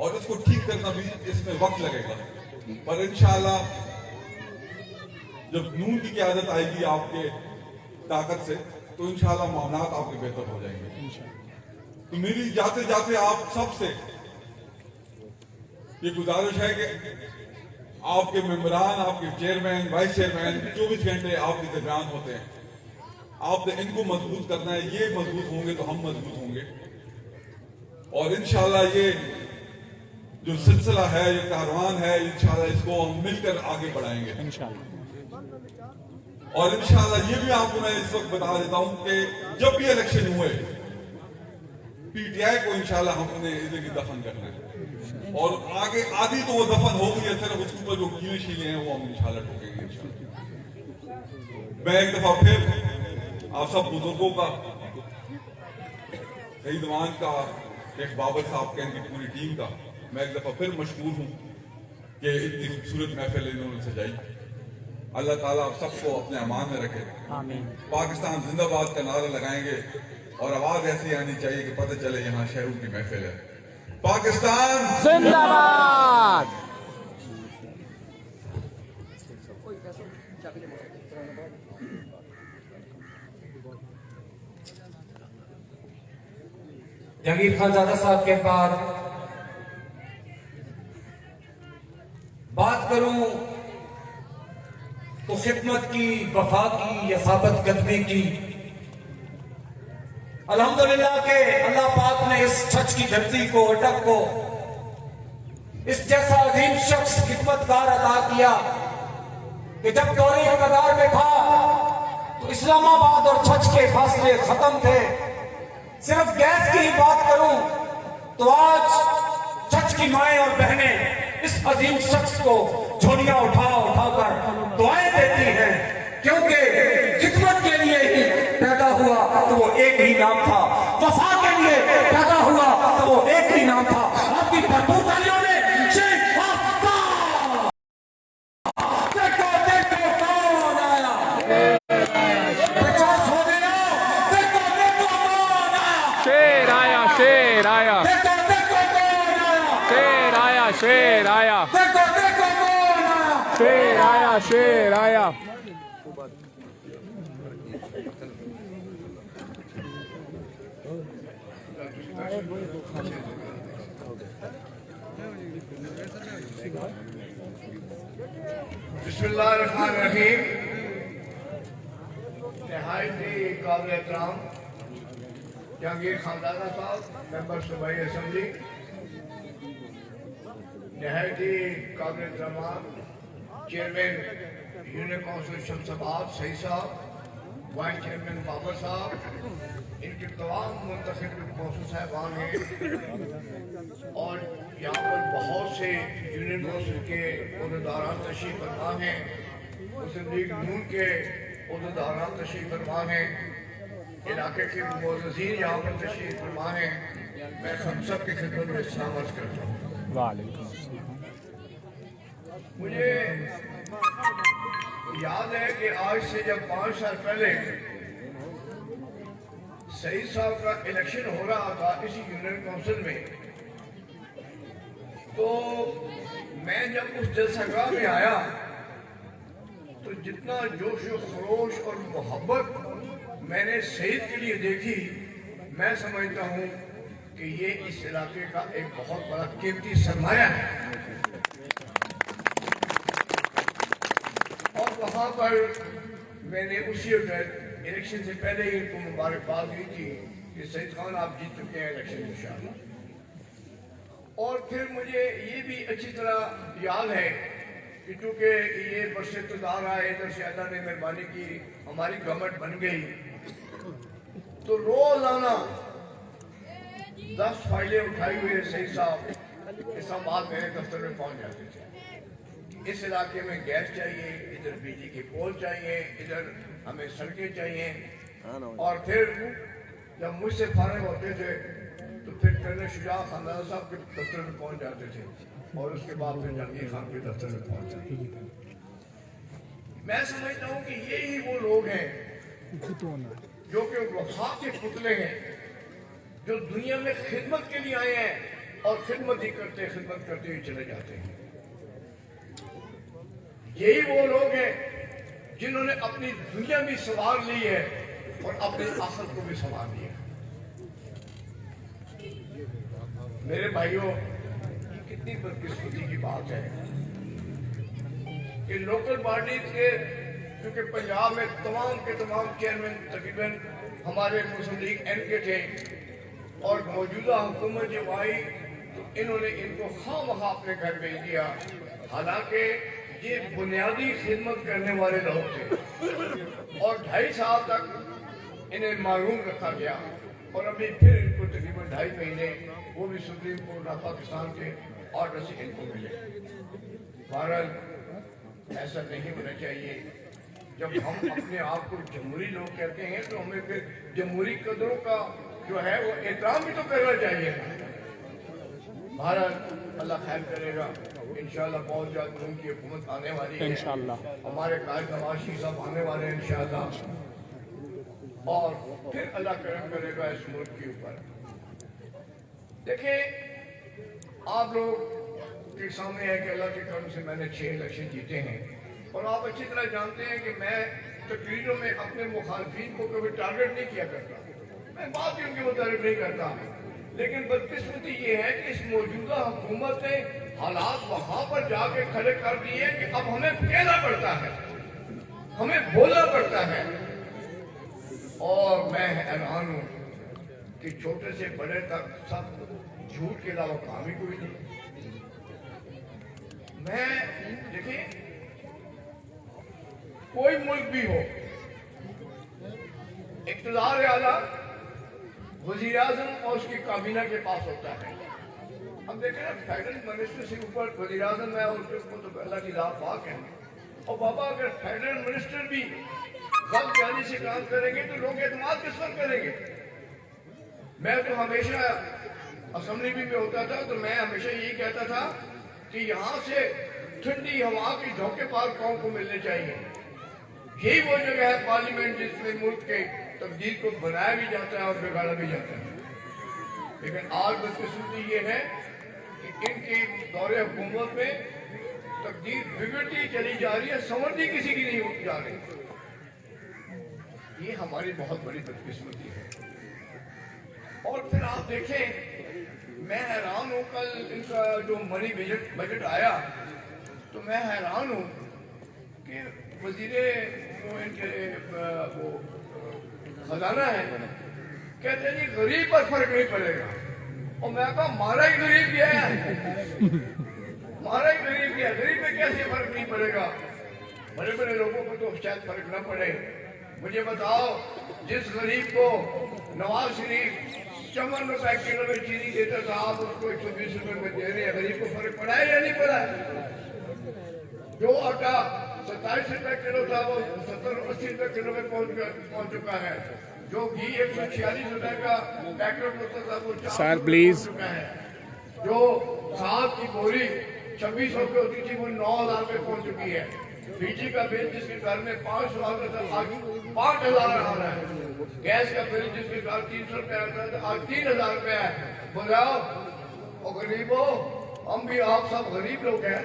[SPEAKER 7] और इसको ठीक करना भी इसमें वक्त लगेगा। पर इंशाल्लाह जब नून की क़यादत आएगी आपके ताकत से तो इंशाल्लाह मामलात आपके बेहतर हो जाएंगे। तो मेरी जाते जाते आप सबसे ये गुजारिश है कि आपके मेंबरान, आपके चेयरमैन, वाइस चेयरमैन 24 घंटे आपके दरमियान होते हैं, आपने इनको मजबूत करना है। ये मजबूत होंगे तो हम मजबूत होंगे और इंशाल्लाह ये जो सिलसिला है, ये कारवान है, इंशाल्लाह इसको हम मिलकर आगे बढ़ाएंगे और इंशाल्लाह ये भी आपको मैं इस वक्त बता देता हूं कि जब भी इलेक्शन हुए PTI को इंशाल्लाह हमने इधर दफन करना है और आगे आधी तो वो दफन हो गई है, सिर्फ उसके ऊपर जो कीले शीले हैं वो हम इंशाल्लाह ठोकेंगे इंशाल्लाह। मैं एक दफा फिर आप सब बुजुर्गों का, शहीद मान का, शेख बाबर साहब के, इनकी पूरी टीम का मैं एक दफा फिर मशकूर हूं کہ اتنی خوبصورت محفل انہوں نے سجائی. اللہ تعالیٰ آپ سب کو اپنے امان میں رکھے. پاکستان زندہ باد کا نعرہ لگائیں گے اور آواز ایسی آنی چاہیے کہ پتہ چلے یہاں شہروں کی محفل ہے. پاکستان
[SPEAKER 6] زندہ باد.
[SPEAKER 3] جہانگیر خان زادہ صاحب کے بعد بات کروں تو خدمت کی، وفا کی یا ثابت قدمی کی. الحمدللہ کہ اللہ پاک نے اس چھچ کی دھرتی کو، اٹک کو اس جیسا عظیم شخص خدمتگار عطا کیا کہ جب دور اقتدار میں تھا تو اسلام آباد اور چھچ کے فاصلے ختم تھے. صرف گیس کی ہی بات کروں تو آج چھچ کی مائیں اور بہنیں اس عظیم شخص کو جھولیاں اٹھا اٹھا کر دعائیں دیتی ہیں، کیونکہ خدمت کے لیے ہی پیدا ہوا تو وہ ایک ہی نام تھا، وفا کے لیے پیدا ہوا تو وہ ایک ہی نام تھا. آپ کی بھرپور تالیوں میں شیخ آفتاب. دیکھو دیکھو کون آیا، 50 ہو گیا. دیکھو دیکھو کون آیا،
[SPEAKER 6] شیر آیا، شیر آیا،
[SPEAKER 3] دیکھو دیکھو کون آیا،
[SPEAKER 6] شیر آیا، شیر آیا،
[SPEAKER 3] دیکھو دیکھو کون آیا.
[SPEAKER 6] شیر آیا، شیر آیا.
[SPEAKER 8] بسم اللہ الرحمن الرحیم. نہایتی قابل احترام جہانگیر خان زادہ صاحب، ممبر صوبائی اسمبلی. نہایتی قابل احترام چیئرمین یونین کونسل شمس آباد سعید صاحب، وائس چیئرمین بابر صاحب، ان کے تمام منتخب کونسل صاحبان ہیں، اور یہاں پر بہت سے یونین کونسل کے عہدیداران تشریف فرما ہیں، مسلم لیگ نون کے عہدیداران تشریف فرما ہیں، علاقے کے معززین یہاں پر تشریف فرما ہیں. میں ہم سب کی خدمت میں سلام عرض کرتا ہوں.
[SPEAKER 6] وعلیکم السلام.
[SPEAKER 8] مجھے یاد ہے کہ آج سے جب 5 سال پہلے سعید صاحب کا الیکشن ہو رہا تھا اسی یونین کونسل میں، تو میں جب اس جلسہ گاہ میں آیا تو جتنا جوش و خروش اور محبت میں نے سعید کے لیے دیکھی، میں سمجھتا ہوں کہ یہ اس علاقے کا ایک بہت بڑا قیمتی سرمایہ ہے. اور وہاں پر میں نے اسی وقت الیکشن سے پہلے ہی ان کو مبارکباد دی تھی کہ سعید خان آپ جیت چکے ہیں الیکشن انشاءاللہ. اور پھر مجھے یہ بھی اچھی طرح یاد ہے کہ چونکہ یہ برس اقتدار آئے، ادھر سے اللہ نے مہربانی کی، ہماری گورنمنٹ بن گئی، تو روزانہ 10 فائلیں اٹھائی ہوئے سعید صاحب اسلام آباد میرے دفتر میں پہنچ جاتے تھے. اس علاقے میں گیس چاہیے، ادھر بجلی کے پول چاہیے، ادھر ہمیں سڑکیں چاہیے. اور پھر جب مجھ سے فارغ ہوتے تھے تو پھر کرنل شجاع خان زادہ صاحب کے دفتر میں پہنچ جاتے تھے، اور اس کے بعد پھر جہانگیر خان کے دفتر میں پہنچ جاتے تھے. میں سمجھتا ہوں کہ یہی وہ لوگ ہیں جو کہ وفا کے پتلے ہیں، جو دنیا میں خدمت کے لیے آئے ہیں اور خدمت ہی کرتے ہی چلے جاتے ہیں. یہی وہ لوگ ہیں جنہوں نے اپنی دنیا بھی سنوار لی ہے اور اپنی آخرت کو بھی سنوار لیا. میرے بھائیوں، یہ کتنی بدقسمتی کی بات ہے کہ لوکل پارٹیز کے، کیونکہ پنجاب میں تمام کے تمام چیئرمین تقریباً ہمارے مسلم لیگ این کے تھے، اور موجودہ حکومت جب آئی تو انہوں نے ان کو خواہ مخواہ اپنے گھر بھیج دیا، حالانکہ یہ بنیادی خدمت کرنے والے لوگ تھے. اور 2.5 سال تک انہیں محروم رکھا گیا، اور ابھی پھر ان کو تقریباً 2.5 مہینے وہ بھی سپریم کورٹ آف پاکستان کے آرڈر سے ان کو ملے. بہرحال ایسا نہیں ہونا چاہیے. جب ہم اپنے آپ کو جمہوری لوگ کہتے ہیں تو ہمیں پھر جمہوری قدروں کا جو ہے وہ احترام بھی تو کرنا چاہیے. بہرحال اللہ خیر کرے گا. इंशाल्लाह बहुत जल्द उनकी हुकूमत आने वाली है
[SPEAKER 6] इंशाल्लाह।
[SPEAKER 8] हमारे कायद नवाज शरीफ साहब आने वाले हैं इंशाल्लाह और फिर अल्लाह करम करेगा इस मुल्क के ऊपर। देखिए आप लोग के सामने है कि अल्लाह के करम से मैंने 6 इलेक्शन जीते हैं और आप अच्छी तरह जानते हैं कि मैं तकरीरों में अपने मुखालफिन को कभी टारगेट नहीं किया करता, मैं बात ही उनके मुताबिक नहीं करता। लेकिन बदकिस्मती ये है कि इस मौजूदा हुकूमत ने हालात वहां पर जाके खड़े कर दिए कि अब हमें कहना पड़ता है, हमें बोलना पड़ता है। और मैं हैरान हूं कि छोटे से बड़े तक सब झूठ के अलावा काम ही कोई नहीं। मैं देखिए कोई मुल्क भी हो, इक़्तिदार आला वज़ीर आज़म और उसकी काबीना के पास होता है। अब देखें ना, फेडरल मिनिस्टर से ऊपर वज़ीर आज़म है और उसके ऊपर तो अल्लाह की राह पाक है। और बाबा अगर फेडरल मिनिस्टर भी गलत जानी से काम करेंगे तो लोग एतमाद किस पर करेंगे? मैं तो हमेशा असेंबली में होता था तो मैं हमेशा यही कहता था कि यहाँ से ठंडी हवा के झोंके पार कौम को मिलने चाहिए। यही वो जगह है पार्लियामेंट जिसमें मुल्क के तब्दील को बनाया भी जाता है और बिगाड़ा भी जाता है। लेकिन आज बदकिस्मती ये है कि इनके दौरे हुकूमत में तब्दील बिगड़ती चली जा रही है, संवरती किसी की नहीं जा रही। ये हमारी बहुत बड़ी बदकिस्मती है। और फिर आप देखें, मैं हैरान हूँ, कल इनका जो मनी बजट आया तो मैं हैरान हूँ कि वजीरे जो इनके वो खजाना है कहते हैं जी गरीब पर फर्क नहीं पड़ेगा। और मैं कहा मारा ही गरीब क्या है, मारा ही गरीब क्या है, गरीब में कैसे फर्क नहीं पड़ेगा? बड़े बड़े लोगों को तो शायद फर्क न पड़े। मुझे बताओ, जिस गरीब को नवाज शरीफ 54 रुपए किलो में चीनी देता था, आप उसको 120 रुपए में दे रहे हैं, गरीब को फर्क पड़ा है या नहीं पड़ा? जो आटा 27 रुपए किलो था वो 70-80 रुपए किलो में पहुंच चुका है। जो घी 146 रुपए का पैकेट होता था वो 400
[SPEAKER 6] प्लीज
[SPEAKER 8] चुका है। जो खाद की बोरी 2600 की होती थी वो 9000 पे पहुंच चुकी है। बिजली का बिल जिसके घर में 500 आता था आज 5000 आ रहा है। गैस का बिल जिसके घर 300 रुपए आता था आज 3000 रुपए है। बोलाओ और गरीबों, हम भी आप सब गरीब लोग हैं,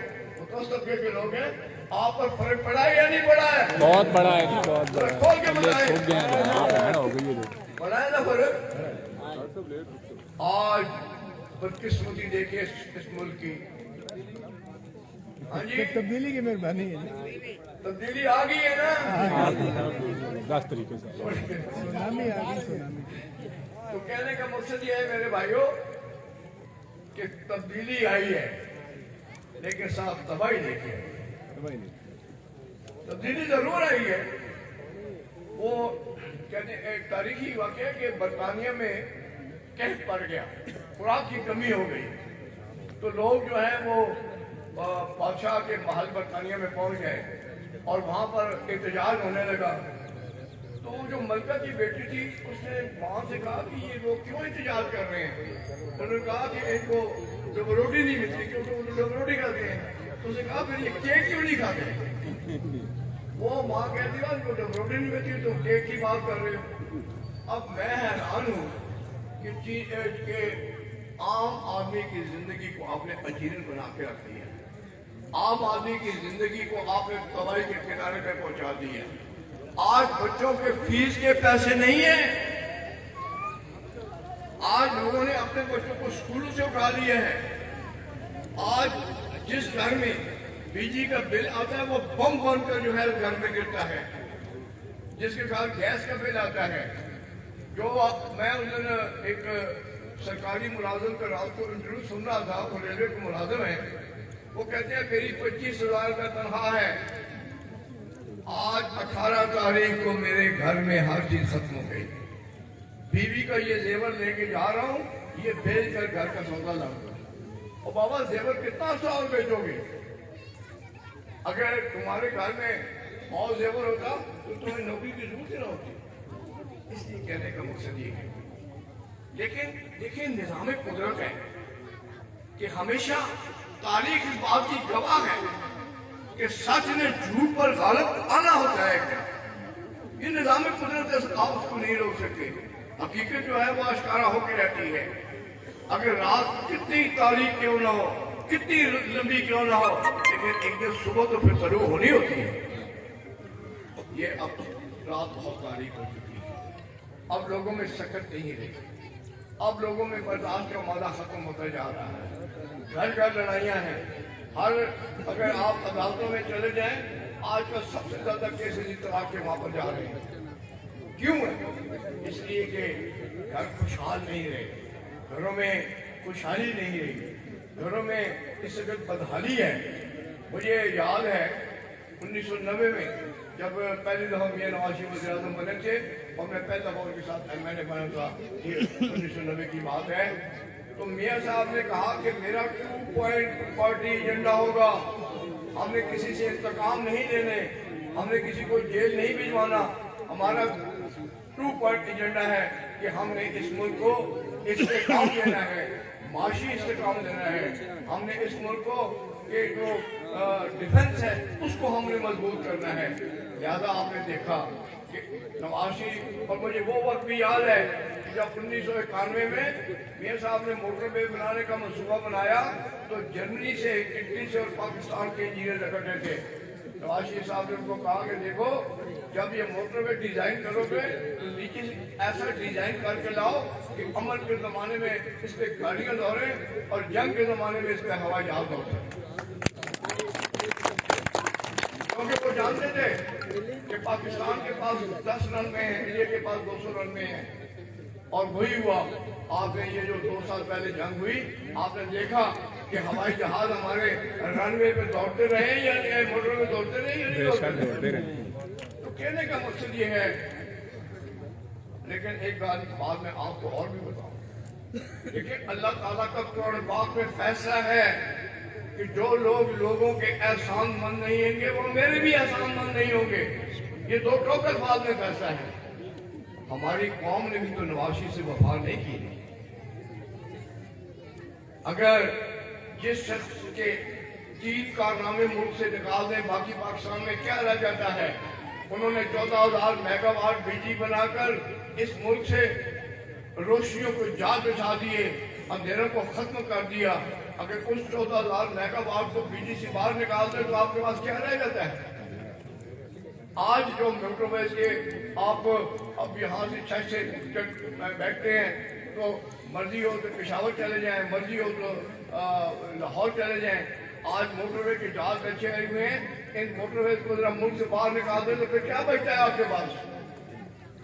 [SPEAKER 8] उस तबके के लोग हैं, आप पर फर्क पड़ा है या नहीं पड़ा है?
[SPEAKER 6] बहुत बड़ा है, बहुत बड़ा है।
[SPEAKER 8] खोल के बताएं,
[SPEAKER 6] हो गई है
[SPEAKER 8] पड़ा है ना फर्क? आज बदकिस्मती देखिए इस मुल्क की। हाँ जी,
[SPEAKER 2] तब्दीली की मेहरबानी है।
[SPEAKER 8] तब्दीली आ गई है ना?
[SPEAKER 6] 10 तरीके से
[SPEAKER 2] सुनामी आ गई, सुनामी।
[SPEAKER 8] तो कहने का मकसद ये है मेरे भाइयों कि तब्दीली आई है, लेकिन साहब तबाही देखिए। तब्दीली जरूर आई है। वो कहते एक तारीखी वाकया कि बरतानिया में कहत पड़ गया, खुराक की कमी हो गई, तो लोग जो है वो बादशाह के महल बरतानिया में पहुंच गए और वहां पर एहतजाज होने लगा। तो जो मलका की बेटी थी उसने वहां से कहा कि ये लोग क्यों एहतजाज कर रहे हैं? उन्होंने कहा कि इनको जब रोटी नहीं मिलती क्योंकि वो लोग रोटी खाते हैं। तो उसने कहा फिर ये केक क्यों नहीं खाते? वो माँ कहती है उनको जब रोटी नहीं मिलती तो केक की बात कर रहे हो। अब मैं हैरान हूँ कि आम आदमी की जिंदगी को आपने अजीरन बना के रख दिया। आम आदमी की जिंदगी को आपने तबाही के किनारे पे पहुंचा दी है। आज बच्चों के फीस के पैसे नहीं है। आज लोगों ने अपने बच्चों को स्कूलों से उठा लिए हैं। आज जिस घर में बिजली का बिल आता है वो बम बनकर जो है घर में गिरता है। जिसके साथ गैस का बिल आता है। जो मैं उस दिन एक सरकारी मुलाजिम का रात को इंटरव्यू सुन रहा था, वो रेलवे के मुलाजिम है, वो कहते हैं मेरी 25,000 का तनख्वाह है, आज 18 तारीख को मेरे घर में हर चीज खत्म हो गई। बीवी का ये जेवर लेके जा रहा हूँ, ये बेच कर घर का सौदा लाऊंगा। और बाबा जेवर कितना साल बेचोगे? अगर तुम्हारे घर में और जेवर होता तो तुम्हें नौकरी की जरूरत ही ना होती। इसलिए कहने का मकसद ये है। लेकिन देखिए निजाम कुदरत है कि हमेशा तारीख इस बात की गवाह है कि सच ने झूठ पर गालिब आना होता है क्या? ये निजाम कुदरत है, आप उसको नहीं रोक सकते। हकीकत जो है वो आश्कारा होकर रहती है। अगर रात कितनी तारीख क्यों ना हो, कितनी लंबी क्यों ना हो, लेकिन एक दिन सुबह तो फिर तरू होनी होती है। ये अब रात बहुत तारीख हो चुकी है, अब लोगों में सकत नहीं रही, अब लोगों में बर्दाश्त का मादा खत्म होता जा रहा है। घर घर लड़ाइयाँ हैं। हर अगर आप अदालतों में चले जाएं, आजकल सबसे ज्यादा केसेस तलाक के वहां पर जा रहे हैं। क्यों है? इसलिए कि घर खुशहाल नहीं रहे, घरों में खुशहाली नहीं रही, घरों में इस वक्त बदहाली है। मुझे याद है 1990 में जब पहली दफा मियां नवाज शरीफ वज़ीर आज़म बने थे और मैं पहली दफा उनके साथ मैंने बना था, ये 1990 की बात है। तो मियां साहब ने कहा कि मेरा 2 पॉइंट पार्टी एजेंडा होगा, हमने किसी से इंतकाम नहीं लेने, हमने किसी को जेल नहीं भिजवाना, हमारा 2 पॉइंट एजेंडा है कि हमने इस मुल्क को इस्तेकाम देना है, माशी इस्तेकाम देना है, हमने इस मुल्क को के जो डिफेंस है उसको हमने मजबूत करना है। लिहाजा आपने देखा कि नवाज शरीफ, और मुझे वो वक्त भी याद है जब 1991 में मियां साहब ने मोटरवे बनाने का मंसूबा बनाया तो जर्मनी से, इटली से और पाकिस्तान के इंजीनियर इकट्ठे थे। नवाज शरीफ साहब ने उनको कहा कि देखो, जब ये मोटरवे डिजाइन करोगे तो नीचे ऐसा डिजाइन करके लाओ कि अमन के जमाने में इस पे गाड़ियां दौड़े और जंग के जमाने में इस पे हवाई जहाज दौड़े। क्योंकि वो जानते थे कि पाकिस्तान के पास 10 रन में है, इंडिया के पास 200 रन में है। और वही हुआ। आपने ये जो 2 साल पहले जंग हुई, आपने देखा कि हवाई जहाज हमारे रनवे पे दौड़ते रहे या मोटर में दौड़ते रहे या नहीं दौड़ते रहे। तो कहने का मकसद ये है, लेकिन एक बात मैं आपको और भी बताऊं, लेकिन अल्लाह ताला का कुरान पाक में फैसला है कि जो लोग लोगों के एहसान मंद नहीं होंगे वो मेरे भी एहसान मंद नहीं होंगे। ये 2 टोकल बात में फैसला है। हमारी कौम ने भी तो नवाज शरीफ से वफा नहीं की। अगर जिस शख्स के 3 कारनामे मुल्क से निकाल दें, बाकी पाकिस्तान में क्या रह जाता है? उन्होंने 14,000 मेगावाट बिजली बनाकर इस मुल्क से रोशनियों को जाल बिछा दिए, अंधेरों को खत्म कर दिया। अगर उस 14,000 मेगावाट को बिजली से बाहर निकाल दें तो आपके पास क्या रह जाता है? आज जो मोटरवेज के आप अब यहाँ से छत से बैठते हैं तो मर्जी हो तो पेशावर चले जाएं, मर्जी हो तो लाहौर चले जाएं। आज मोटरवे के जहाज अच्छे आए हुए हैं, इन मोटरवेज को जरा मुल्क से बाहर निकाल दें तो फिर क्या बचता है आपके पास?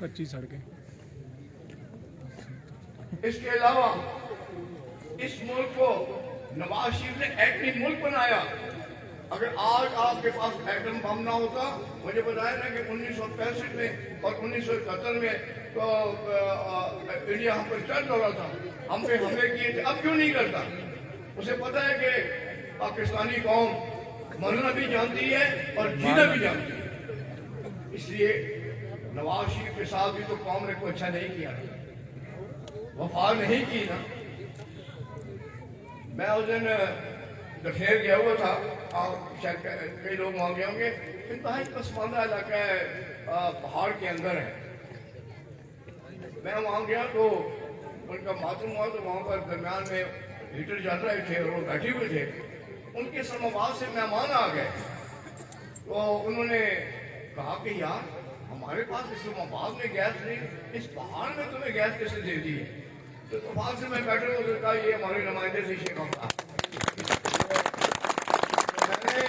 [SPEAKER 6] कच्ची सड़कें।
[SPEAKER 8] इसके अलावा इस मुल्क को नवाज शरीफ ने एटमी मुल्क बनाया। अगर आज आपके पास एटम बम ना होता, मुझे बताया ना कि 1965 में और 1971 में तो इंडिया हम पर चल रहा था, हम पे हमले किए थे, अब क्यों नहीं करता? उसे पता है कि पाकिस्तानी कौम मरना भी जानती है और जीना भी जानती है। इसलिए नवाज शरीफ के साथ भी तो कौम ने कोई अच्छा नहीं किया, वफा नहीं की ना। मैं उस दिन दखेर गया हुआ था, शायद कई लोग वहाँ गए होंगे। इंतहाई पसमानदा इलाका है, पहाड़ के अंदर है। मैं वहाँ गया तो उनका मालूम हुआ तो वहाँ पर दरमियान में हीटर जल रहे थे और वो बैठे हुए थे। उनके इस्लामाबाद से मेहमान आ गए तो उन्होंने कहा कि यार हमारे पास इस्लामाबाद में गैस नहीं, इस पहाड़ में तुम्हें गैस कैसे दे दी है? तो तूफान से मैं बैठे हुए कहा ये हमारे नुमाइंदे से शेख था। मैंने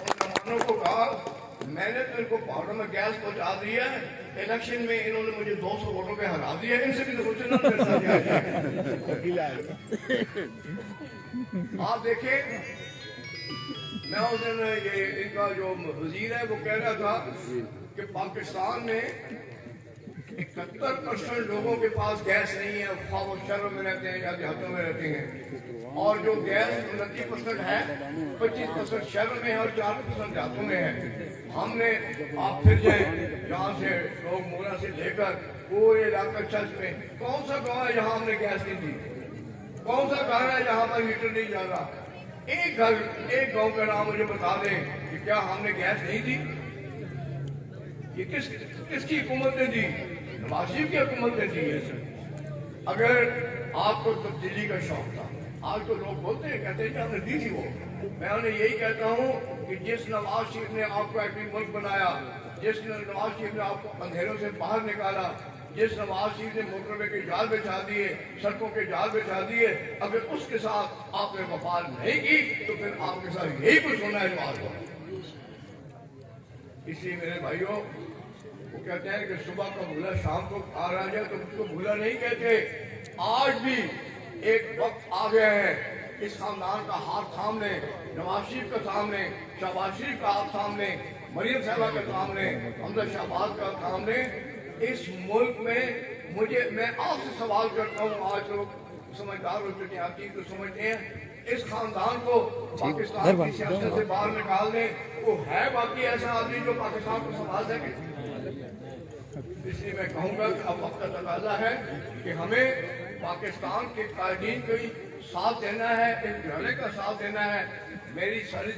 [SPEAKER 8] उन मेहमानों को कहा मैंने तो इनको पहाड़ों में गैस पहुंचा दी है, इलेक्शन में इन्होंने मुझे 200 वोटों पे हरा दिया, इनसे भी तो कुछ ना आप देखें। मैं उस दिन ये इनका जो वजीर है वो कह रहा था कि पाकिस्तान में 71% लोगों के पास गैस नहीं है, ख्वाह वो शहरों में रहते हैं या देहातों में रहते हैं। और जो गैस 29% है, 25% शहरों में है और 4% देहातों में है। हमने आप फिर जाए यहाँ से लोग मोरा से लेकर पूरे इलाका चर्च में, कौन सा गाँव है जहाँ हमने गैस नहीं दी? कौन सा घर है जहाँ पर हीटर नहीं जा रहा? एक गांव का नाम मुझे बता दें कि क्या हमने गैस नहीं दी? ये किसकी हुकूमत ने दी? नवाज शरीफ की हुकूमत ने दी है। अगर आपको तब्दीली का शौक था, आज तो लोग बोलते हैं, कहते हैं कि हमने दी थी वो। मैं उन्हें यही कहता हूँ कि जिस नवाज शरीफ ने आपको एक मुल्क बनाया, जिस नवाज शरीफ ने आपको अंधेरों से बाहर निकाला, जिस नवाज शरीफ ने मोटरवे के जाल बिछा दिए, सड़कों के जाल बिछा दिए, अगर उसके साथ आपने वफा नहीं की तो फिर आपके साथ यही कुछ होना है जो आज हो। इसलिए मेरे भाइयों, वो कहते हैं कि सुबह का भूला शाम को आ रहा जाए तो उसको भूला नहीं कहते। आज भी एक वक्त आ गया है, इस खानदान का हाथ थामने, नवाज शरीफ का सामने, शहबाज शरीफ का हाथ सामने, मरियम साहबा के सामने, हमजा शहबाज का सामने, इस मुल्क में मैं आपसे सवाल करता हूँ। आज लोग समझदार हो चुके हैं, आप चीज को समझते हैं। इस खानदान को पाकिस्तान की सियासत से बाहर निकाल दें, वो है बाकी ऐसा आदमी जो पाकिस्तान को संभाल सके? इसलिए मैं कहूँगा कि अब वक्त का तकाजा है कि हमें पाकिस्तान के कायदीन को साथ देना है, इस घराने का साथ देना है। मेरी सारी